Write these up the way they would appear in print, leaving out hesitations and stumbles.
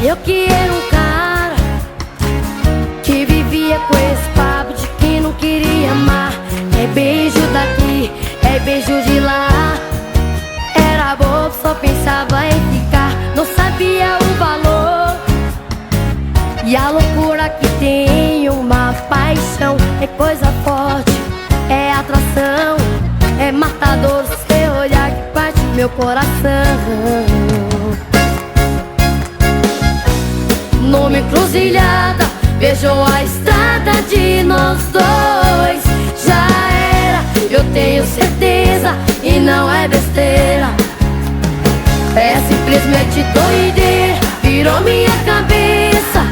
Eu que era um cara que vivia com esse papo de que não queria amar. É beijo daqui, é beijo de lá. Era bobo, só pensava em ficar, não sabia o valor e a loucura que tem uma paixão. É coisa forte, é atração, é matador seu olhar que parte meu coração. Numa encruzilhada, vejo a estrada de nós dois. Já era, eu tenho certeza, e não é besteira. É simplesmente doideira, virou minha cabeça.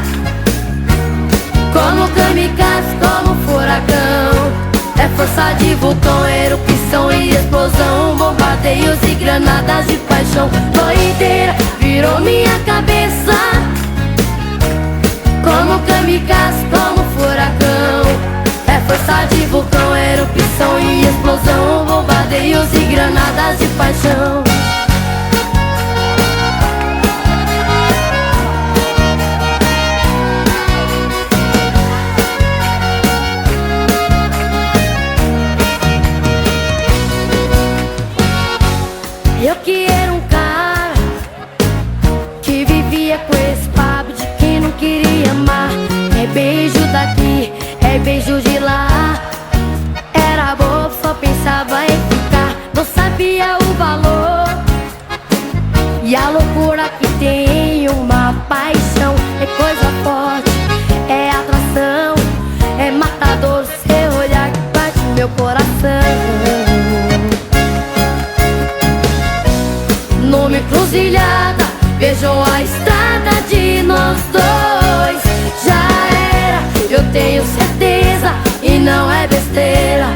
Como kamikaze, como furacão. É força de vulcão, erupção e explosão, bombardeios e granadas de paixão. Doideira, virou minha cabeça. Como kamikaze, como furacão. É força de vulcão, erupção e explosão, bombardeios e granadas de paixão. Eu que era um cara que vivia com esse papo de que não queria amar. É beijo daqui, é beijo de lá. Era bobo, só pensava em ficar, não sabia o valor e a loucura que tem uma paixão. É coisa forte, é atração, é matador seu olhar que bate meu coração. Numa encruzilhada, vejo a estrada de nós dois. Já era, eu tenho certeza, e não é besteira.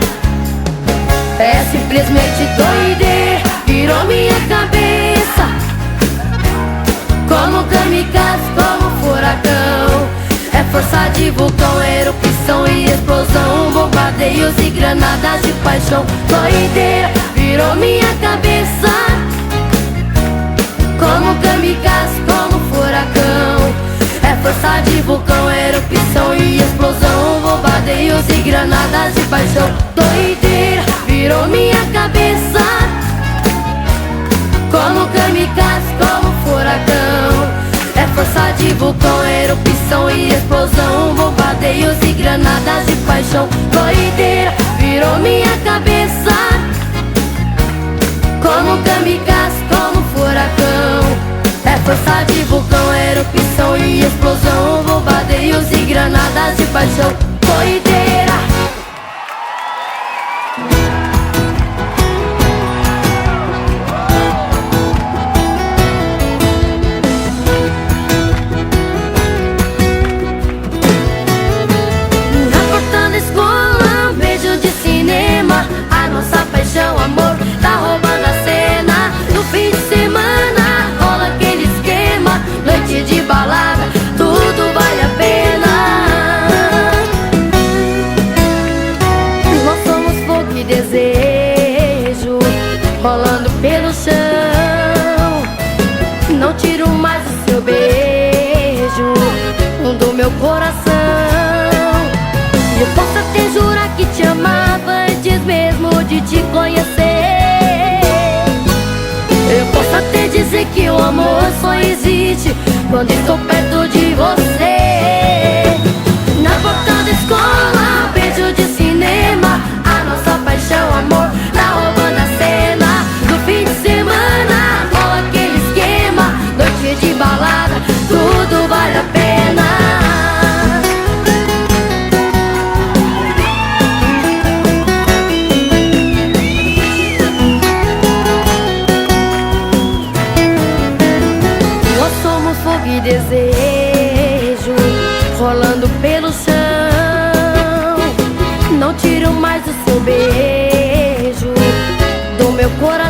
É simplesmente doideira, virou minha cabeça. Como kamikaze, como furacão. É força de vulcão, erupção e explosão, bombardeios e granadas de paixão. Doideira, virou minha cabeça. Como kamikaze, como furacão. É força de vulcão, erupção e explosão, bombardeios e granadas de paixão. Doideira, virou minha cabeça. Como kamikaze, como furacão. É força de vulcão, erupção e explosão, bombardeios e granadas de paixão. Doideira, virou minha cabeça. Como kamikaze, como furacão. É força de vulcão, erupção e explosão, bombardeios e granadas de paixão. Doideira. Na porta da escola, um beijo de cinema. A nossa paixão, amor, tá roubando a cena. No fim de semana, rola aquele esquema. Noite de balada, tudo vale a pena. Nós somos fogo e desejo, rolando pelo chão. Não tiro mais o seu beijo do meu coração. Eu posso até jurar que te amava antes mesmo de te conhecer. Eu posso até dizer que o amor só existe quando estou perto de você. Na porta da escola, um beijo de cinema. A nossa paixão, amor, tá roubando a cena. No fim de semana, rola aquele esquema. Noite de balada, tudo vale a pena. Fogo e desejo, rolando pelo chão. Não tiro mais o seu beijo do meu coração.